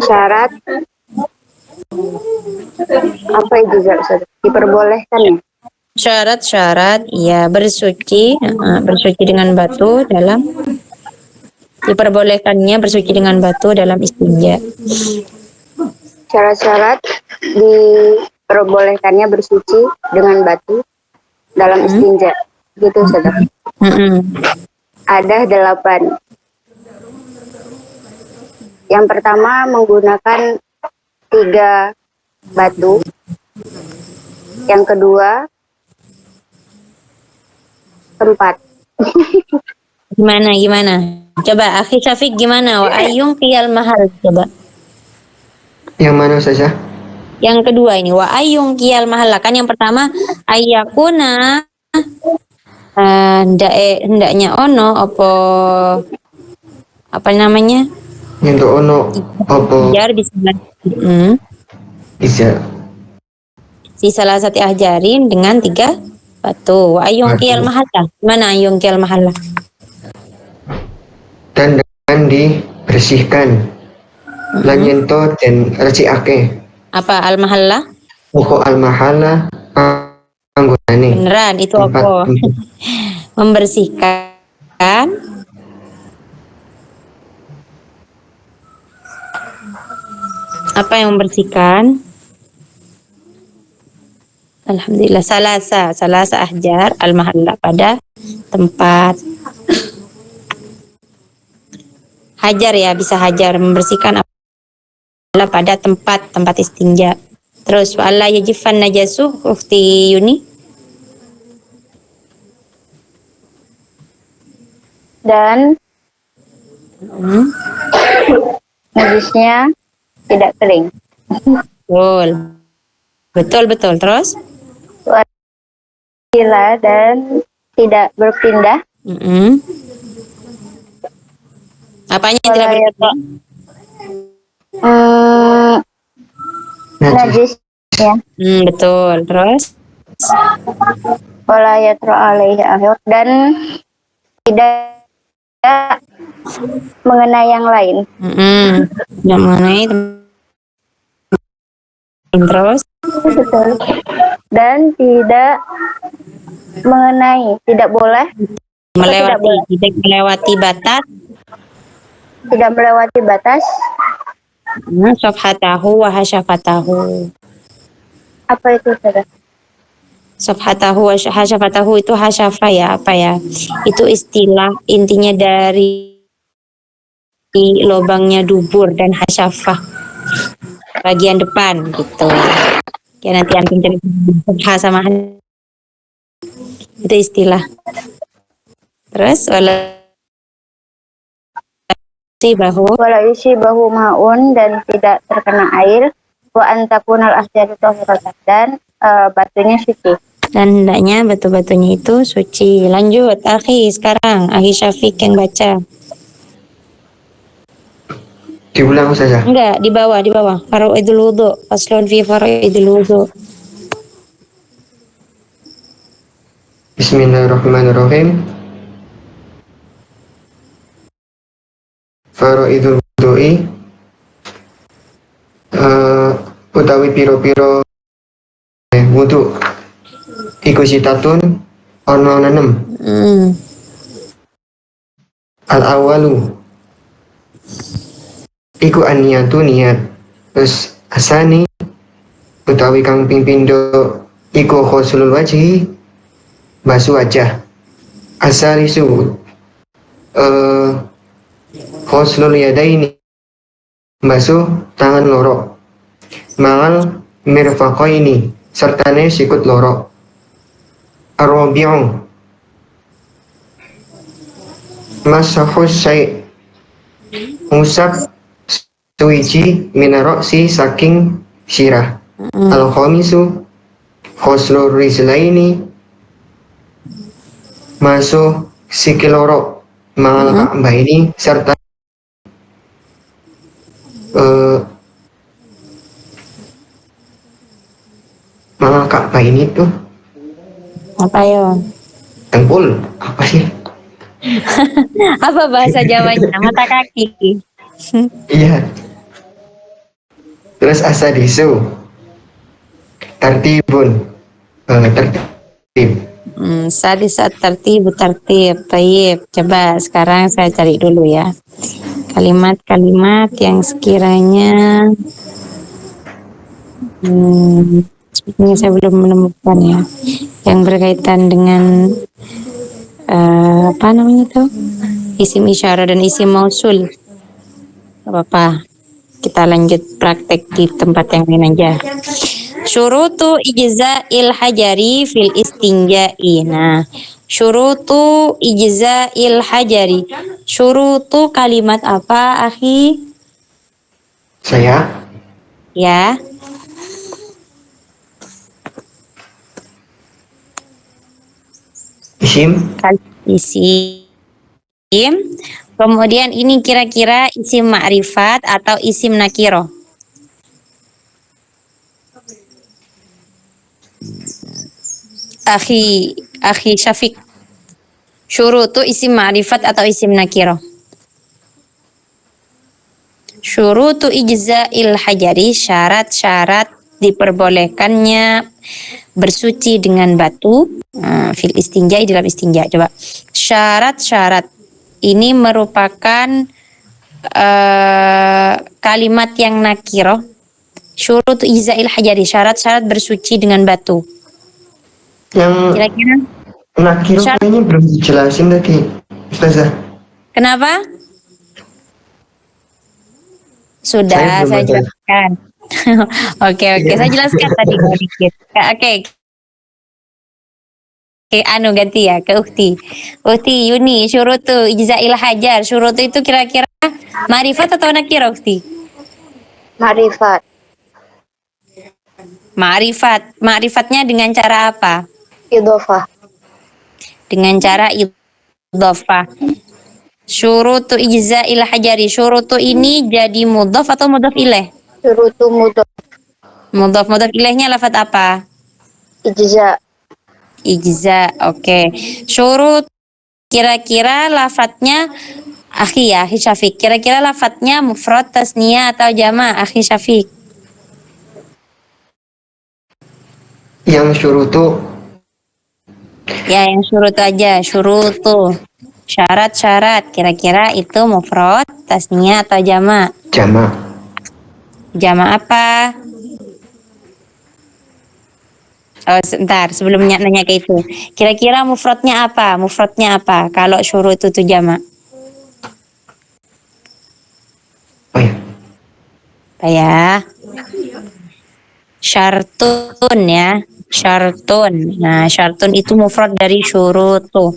Syarat apa itu diperbolehkan ya? Syarat ya bersuci dengan batu dalam diperbolehkannya bersuci dengan batu dalam istinja. Syarat-syarat diperbolehkannya bersuci dengan batu dalam istinja. Gitu Ustazah. Ada 8. Yang pertama menggunakan 3 batu. Yang kedua tempat. Gimana? Coba Akhi Syafiq gimana? Wa ayyung qiyal mahal, coba. Yang mana saja? Yang kedua ini wa ayyung qiyal mahal. Kan yang pertama ayyakuna hendaknya ono apa namanya? Untuk ono opo Jar bisa. bisa Si salah satu ahjarin dengan 3 batu. Ayungki Batu. al-mahalla. Mana ayungki al-mahalla? Dan dengan dibersihkan. Lan yento dan reciake. Apa al-mahalla? Pokok al-mahala panggonane. Beneran, itu Tempat apa? Membersihkan. Apa yang membersihkan? Alhamdulillah, salasa ahjar al-mahalla, pada tempat. Hajar ya, bisa hajar, membersihkan apa pada tempat istinja. Terus wala yajifan najasuh, Ukhti Yuni. Dan najisnya tidak kering. Betul. Terus? Bila dan tidak berpindah. Apanya yang tidak Wala berpindah? Najis. Najisnya. Betul. Terus? Wala yatru alaihi akhir, dan tidak mengenai yang lain. Tidak mengenai. Terus? Betul. Dan tidak mengenai, tidak boleh Tidak melewati batas. Tidak melewati batas. Sofhatahu wa hasyafatahu. Apa itu, saudara? Sofhatahu wa hasyafatahu itu hasyafa ya, apa ya? Itu istilah intinya dari lubangnya dubur dan hasyafah bagian depan gitu. Ya nanti antum cari sama itu istilah. Terus Wala yusibahu ma'un, dan tidak terkena air. Wa antakunal ahjaru tahiratan, dan batunya suci. Dan hendaknya batu-batunya itu suci. Lanjut, akhi, sekarang akhi Syafiq yang baca. Diulang saja. Enggak, di bawah. Faraidul wudu, faslun fi faraidul wudu. Bismillahirrahmanirrahim. Faraidul wudu'i utawi piro-piro wudu iku sitatun ono 6. Al awalu iku aniyatu niat. Terus asani utawi kang ping pindho iku khoslul wajhi, basuh wajah. Asalisu khoslul yadaini, basuh tangan loro. Mangal mirfaqaini, sertane sikut loro. Ar-rabi'u masahus syai', ngusap suwiji minaroksi saking sirah. Al-khamisu khoslur rizlaini, masuk sikil loro. Mangal ka'baini, serta mangal ka'baini tuh Apa yo? dengkul apa sih? Apa bahasa Jawanya? Mata kaki. Iya. Terus asadisu tertibun, tertib. Sadisat tertib. Tayyib. Coba sekarang saya cari dulu ya. Kalimat-kalimat yang sekiranya ini saya belum menemukan ya. Yang berkaitan dengan apa namanya tuh? Isim isyarah dan isim mausul. Gak apa-apa. Kita lanjut praktek di tempat yang lain aja. Syurutu ijza'il hajari fil istinja'i. Nah, syurutu ijza'il hajari. Syurutu kalimat apa, akhi? Saya Ya. isim Isim. Kemudian ini kira-kira isim ma'rifat atau isim nakiro? akhi Syafiq. Syurutu isim ma'rifat atau isim nakirah? Syurutu ijza'il hajari, syarat-syarat diperbolehkannya bersuci dengan batu. Fil istinja, dalam istinja. Coba. Syarat-syarat ini merupakan kalimat yang nakirah. Syurutu ijza'il hajari, syarat-syarat bersuci dengan batu. Yang Kira-kira nakiro kayaknya belum dijelasin tadi, Ustazah. kenapa? Sudah, Saya belum saya ada. jelaskan. Oke, Iya. saya jelaskan tadi sedikit. Oke, anu ganti ya ke Ukti. Ukti Yuni, syurutu ijza'il hajar. Syurutu itu kira-kira ma'rifat atau nakirah, Ukti? Ma'rifat. Ma'rifat. Ma'rifatnya dengan cara apa? Idhofah. Dengan cara idhofah. Syurutu ijza'il hajari. Syurutu ini jadi mudhaf atau mudhaf ilaih? Syurutu mudhaf. Mudhaf ilaihnya lafaz apa? Ijza. Ijza. Oke. Syurut kira-kira lafadznya akhi Syafiq. Kira-kira lafadznya mufrad, tasniyah atau jama' akhi Syafiq? Yang syurutu Ya, yang syurut aja. Syurutu. Syarat-syarat. Kira-kira itu mufrad, tasniyah atau jama'? jama. Jama' apa? Oh, sebentar. Sebelum nanya ke itu. Kira-kira mufradnya apa? Mufradnya apa? Kalau syurut itu jama'? Oh ya, Apa ya? Syartun ya. Syartun. Nah, syartun itu mufrad dari syurutu.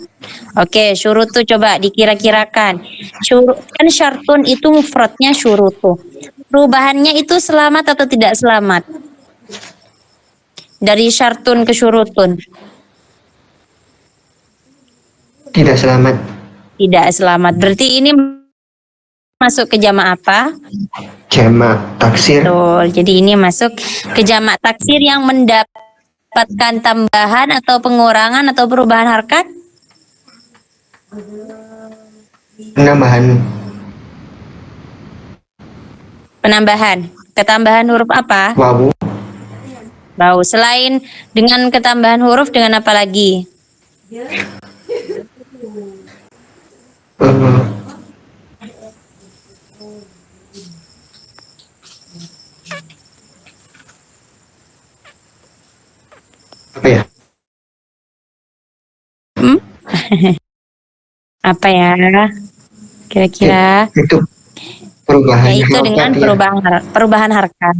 Oke, syurutu coba dikira-kirakan. Kan syartun itu mufradnya syurutu. Perubahannya itu selamat atau tidak selamat? Dari syartun ke syurutun. tidak selamat. Tidak selamat. Berarti ini masuk ke jama' apa? Jama taksir. Betul. Jadi ini masuk ke jama' taksir yang mendapatkan tambahan atau pengurangan atau perubahan harkat? Penambahan. Penambahan. Ketambahan huruf apa? Wawu. Bau. Selain dengan ketambahan huruf, dengan apa lagi? eh, apa ya? Apa ya? Kira-kira? Itu perubahan Yaitu dengan harokat ya. perubahan harkat.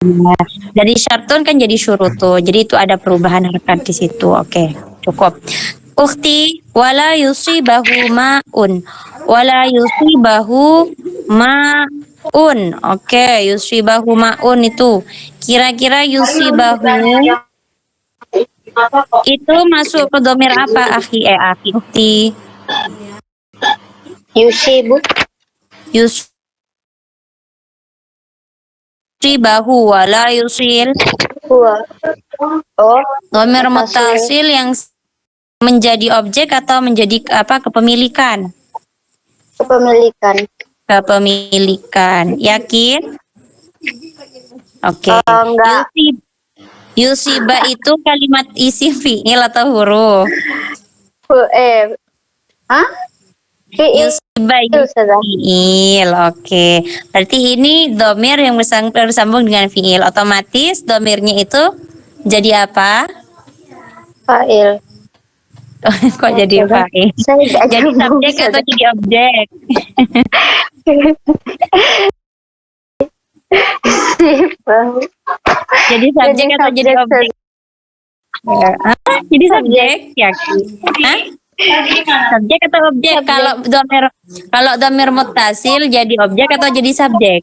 Ya. Dari syartun kan jadi syurutu. Jadi itu ada perubahan harkat di situ. Oke, cukup. Ukhti wala yusibahu ma'un. Wala yusibahu ma'un. Oke, yusibahu ma'un itu. Kira-kira yusibahu itu masuk ke domir apa, akhi? Akhi Ukhti. Yusibu. Yusibahu wala yusil. Huwa. Oh. Domir mutasil yang menjadi objek atau menjadi apa, kepemilikan? Kepemilikan. Kepemilikan. Yakin? Oke. Enggak. Yusiba itu kalimat isim fi'il atau huruf? Hah? Fi'il. Yusiba fi'il. Oke. Berarti ini domir yang bersambung dengan fi'il. Otomatis domirnya itu jadi apa? Fa'il. Kok jadi fa'il? Jadi subjek atau jadi objek? Jadi subjek atau jadi objek? Jadi subjek, yakin? Hah? Subjek atau objek? Kalau domir mutasil jadi objek atau jadi subjek?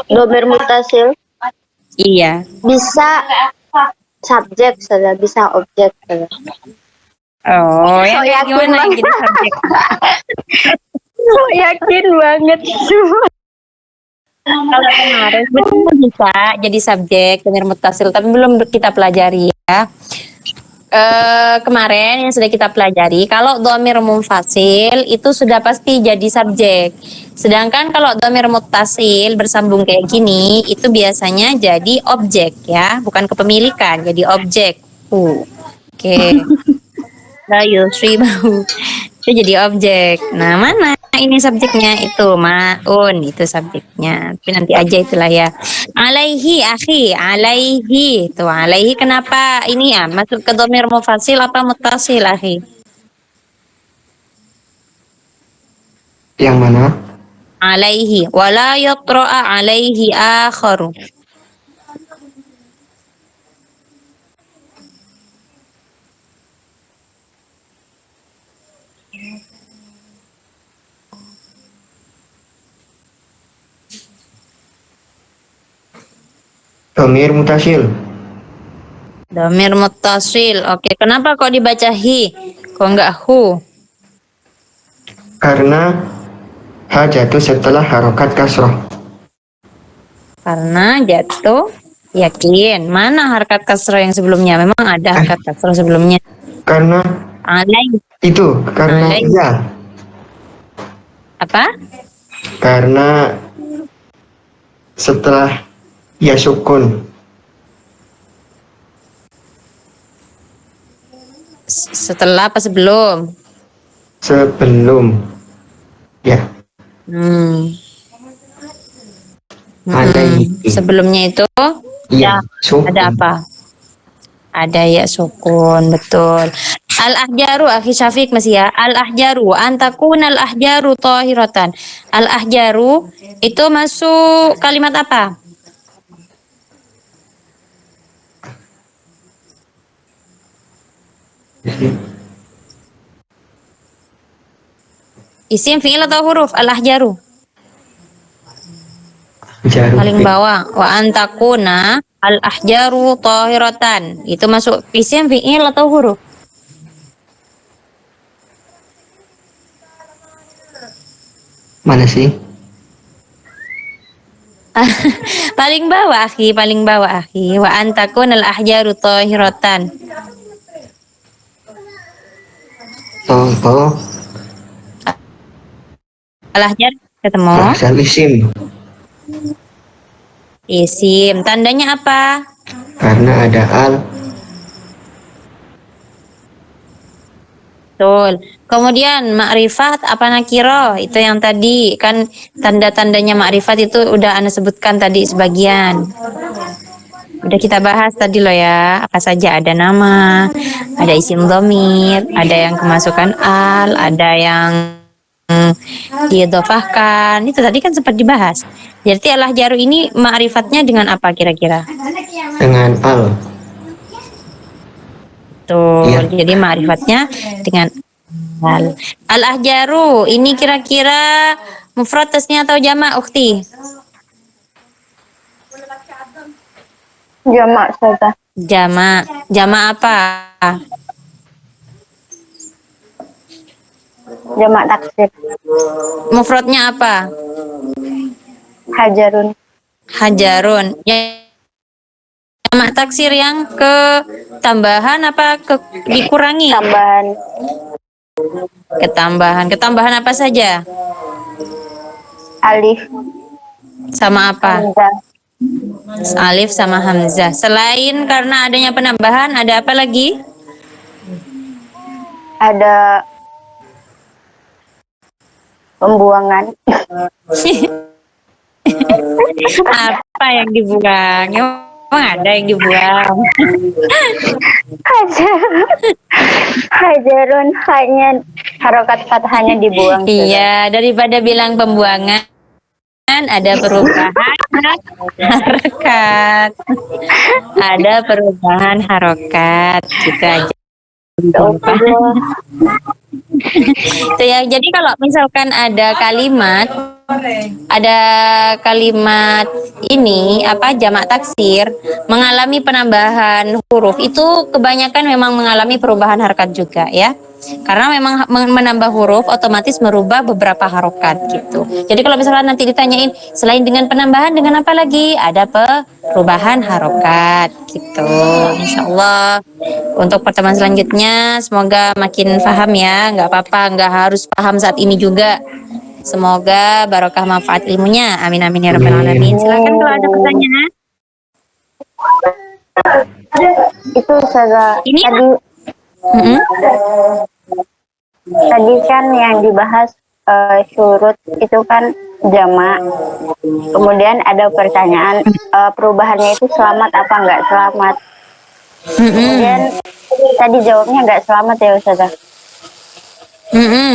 Domir mutasil Iya. bisa subjek saja, bisa objek saja. Oh, yang yakin gimana yang banget. jadi subjek? Yakin banget. Kalau kemarin sebenarnya bisa jadi subjek dhamir muttasil, tapi belum kita pelajari ya. Kemarin yang sudah kita pelajari, kalau dhamir munfasil itu sudah pasti jadi subjek. Sedangkan kalau dhamir muttasil bersambung kayak gini, itu biasanya jadi objek ya, bukan kepemilikan, jadi objek. Oke. La yusribahu. Itu jadi objek. Nah, mana ini subjeknya? Itu maun, itu subjeknya. Tapi nanti aja itulah ya. Alaihi akhi, alaihi. Tuh, alaihi kenapa ini ya? Masuk ke dhamir mufasil apa muttasil akhi? Yang mana? Alaihi. Wala yatra'a alaihi akharu. Dhamir mutasil. Dhamir muttasil. Oke, kenapa kok dibaca hi? Kok enggak hu? Karena ha jatuh setelah harokat kasroh. Karena jatuh yakin. Mana harkat kasroh yang sebelumnya? Memang ada harkat kasroh sebelumnya. Karena Alaihi. itu, karena Alaihi. iya. Apa? Karena setelah ya sukun. Setelah apa sebelum? Sebelum. Ya. Alaihi. Sebelumnya itu Iya, sukun. ada apa? Ada ya sukun, betul. Al-ahjaru, akhi Syafiq masih ya. Al-ahjaru, antakun al-ahjaru tahiratan. Al-ahjaru itu masuk kalimat apa? Isim, fi'il atau huruf? Al-ahjaru. Jaru. Paling bawah. Wa antakuna al-ahjaru tahiratan. Itu masuk isim, fi'il atau huruf? Mana sih? Paling bawah akhi, paling bawah akhi. Wa antakun al-ahjaru tahiratan. Oh, Al-ahjar ketemu. asal isim. Isim. Tandanya apa? Karena ada al. Betul. Kemudian makrifat apa nakiro? Itu yang tadi kan tanda-tandanya makrifat itu udah Anda sebutkan tadi sebagian. Udah kita bahas tadi loh ya. Apa saja ada nama, ada isim dhamir, ada yang kemasukan al, ada yang diidhofahkan. Itu tadi kan sempat dibahas. Jadi al-ahjaru ini ma'rifatnya dengan apa kira-kira? Dengan al. Tuh, Iya. jadi ma'rifatnya dengan al. Al-ahjaru ini kira-kira mufrad tasnya atau jamak ukhti? Jamak saja. Jamak. Jamak apa? Jamak taksir. Mufradnya apa? Hajarun. Hajarun. Jamak taksir yang ke tambahan apa ke dikurangi? Tambahan. Ketambahan. Ketambahan apa saja? Alif. Sama apa? Hamzah. Alif sama hamzah. Selain karena adanya penambahan, ada apa lagi? Ada pembuangan. Apa yang dibuang? Emang ada yang dibuang? Hajarun, hanya harokat fathahnya dibuang. Iya, daripada bilang pembuangan, ada perubahan harokat. Ada perubahan harokat. Gitu aja. Itu ya. Jadi kalau misalkan ada kalimat ada kalimat ini apa jamak taksir mengalami penambahan huruf itu kebanyakan memang mengalami perubahan harkat juga ya. Karena memang menambah huruf otomatis merubah beberapa harokat gitu. Jadi kalau misalnya nanti ditanyain selain dengan penambahan dengan apa lagi? Ada perubahan harokat gitu. Insya Allah untuk pertemuan selanjutnya semoga makin paham ya. Nggak apa-apa, nggak harus paham saat ini juga. Semoga barokah manfaat ilmunya. Amin amin ya rabbal alamin. Silakan kalau ada pertanyaan. Itu saja Ini tadi Mm-mm. tadi kan yang dibahas syurut itu kan jamak. Kemudian ada pertanyaan perubahannya itu selamat apa enggak selamat. Kemudian tadi jawabnya enggak selamat ya Ustazah.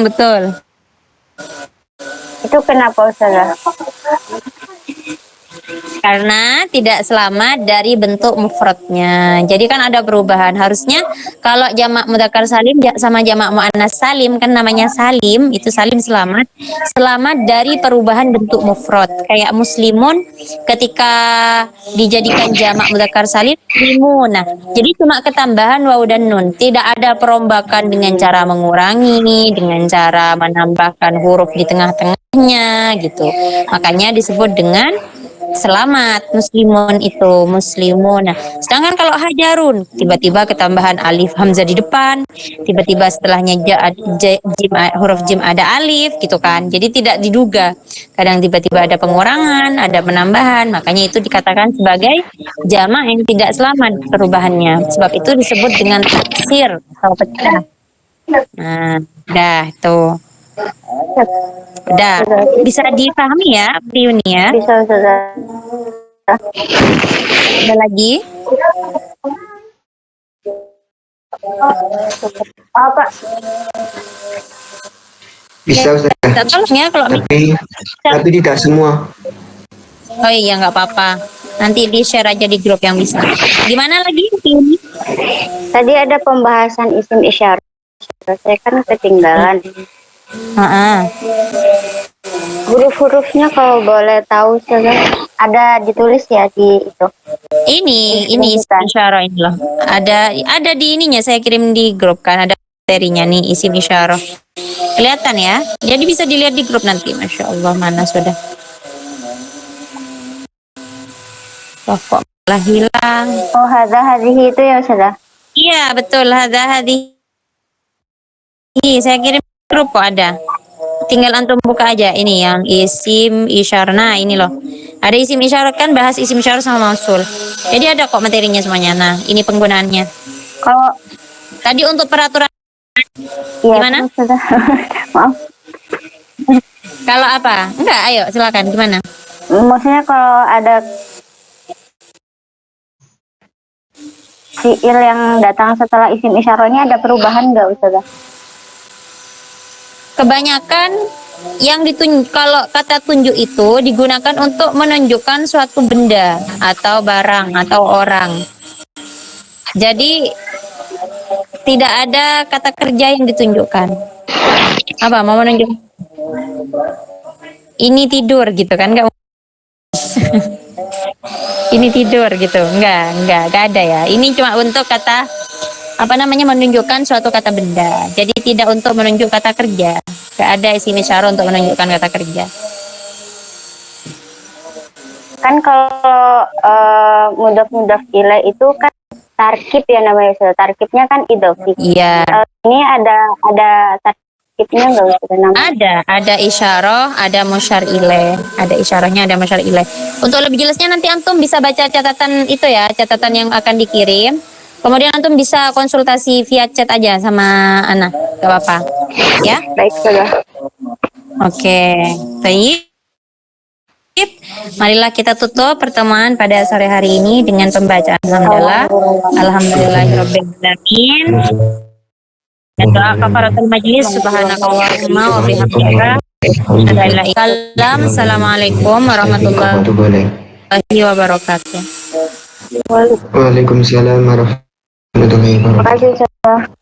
Betul. Itu kenapa Ustazah? Karena tidak selamat dari bentuk mufradnya. Jadi kan ada perubahan. Harusnya kalau jamak mudzakkar salim sama jamak muannas salim kan namanya salim, itu salim selamat. Selamat dari perubahan bentuk mufrad. Kayak muslimun ketika dijadikan jamak mudzakkar salim muslimun. Nah, jadi cuma ketambahan waw dan nun. Tidak ada perombakan dengan cara mengurangi, dengan cara menambahkan huruf di tengah-tengahnya gitu. Makanya disebut dengan selamat muslimun itu muslimun. Nah, sedangkan kalau hajarun tiba-tiba ketambahan alif hamzah di depan, tiba-tiba setelahnya huruf jim ada alif gitu kan. Jadi tidak diduga. Kadang tiba-tiba ada pengurangan, ada penambahan, makanya itu dikatakan sebagai jamak yang tidak selamat perubahannya. Sebab itu disebut dengan taksir atau pecah. Nah, dah tuh. Udah bisa dipahami ya, Priuni ya. Bisa Ustazah. Ada lagi? Apa? Bisa Ustaz. Minta tolong ya kalau Tapi tidak semua. oh iya nggak apa-apa. Nanti di share aja di grup yang bisa. Gimana lagi Priuni? Tadi ada pembahasan isim isyarat. Saya kan ketinggalan. Huruf-hurufnya kalau boleh tahu Ustazah, ada ditulis ya di itu. Ini isim isyarah ini loh. Ada di ininya saya kirim di grup kan ada materinya nih isim isyarah. Kelihatan ya. Jadi bisa dilihat di grup nanti. Masya Allah mana sudah. Wah kok malah hilang. Oh, hadhihi itu ya Ustazah. Iya betul hadhihi. Saya kirim di grup kok ada. Tinggal antum buka aja ini yang isim isyarah. Nah ini loh. Ada isim isyarah kan bahas isim isyarah sama mausul. Jadi ada kok materinya semuanya. Nah ini penggunaannya. Kalau Tadi untuk peraturan iya, gimana? Ustazah. Maaf. Kalau apa? Enggak, ayo silakan gimana? Maksudnya kalau ada fiil yang datang setelah isim isyarahnya ada perubahan nggak Ustazah? Kebanyakan yang ditunjuk kalau kata tunjuk itu digunakan untuk menunjukkan suatu benda atau barang atau orang. Jadi tidak ada kata kerja yang ditunjukkan. Apa mau menunjuk? Ini tidur gitu kan enggak? Ini tidur gitu. Enggak ada ya. Ini cuma untuk kata apa namanya menunjukkan suatu kata benda. Jadi tidak untuk menunjuk kata kerja. Enggak ada isim isyarah untuk menunjukkan kata kerja. Kan kalau mudhaf ilaih itu kan tarkib ya namanya Ustazah. Tarkibnya kan idhofi. Iya. Ini ada tarkibnya nggak Ustazah namanya? Ada isyarah, ada musyar ilaih. Ada isyarahnya, ada musyar ilaih. Untuk lebih jelasnya nanti antum bisa baca catatan itu ya, catatan yang akan dikirim. Kemudian antum bisa konsultasi via chat aja sama Ana, gak apa-apa. Ya? Baik Ustazah. Oke. Baik. Marilah kita tutup pertemuan pada sore hari ini dengan pembacaan hamdalah. Alhamdulillahirabbil alamin. Dan doa kafaratul majlis subhanakallahumma wa bihamdika asyhadu an la ilaha illa anta assalamualaikum warahmatullahi wabarakatuh. Waalaikumsalam warahmatullahi wabarakatuh. Terima kasih Ustazah.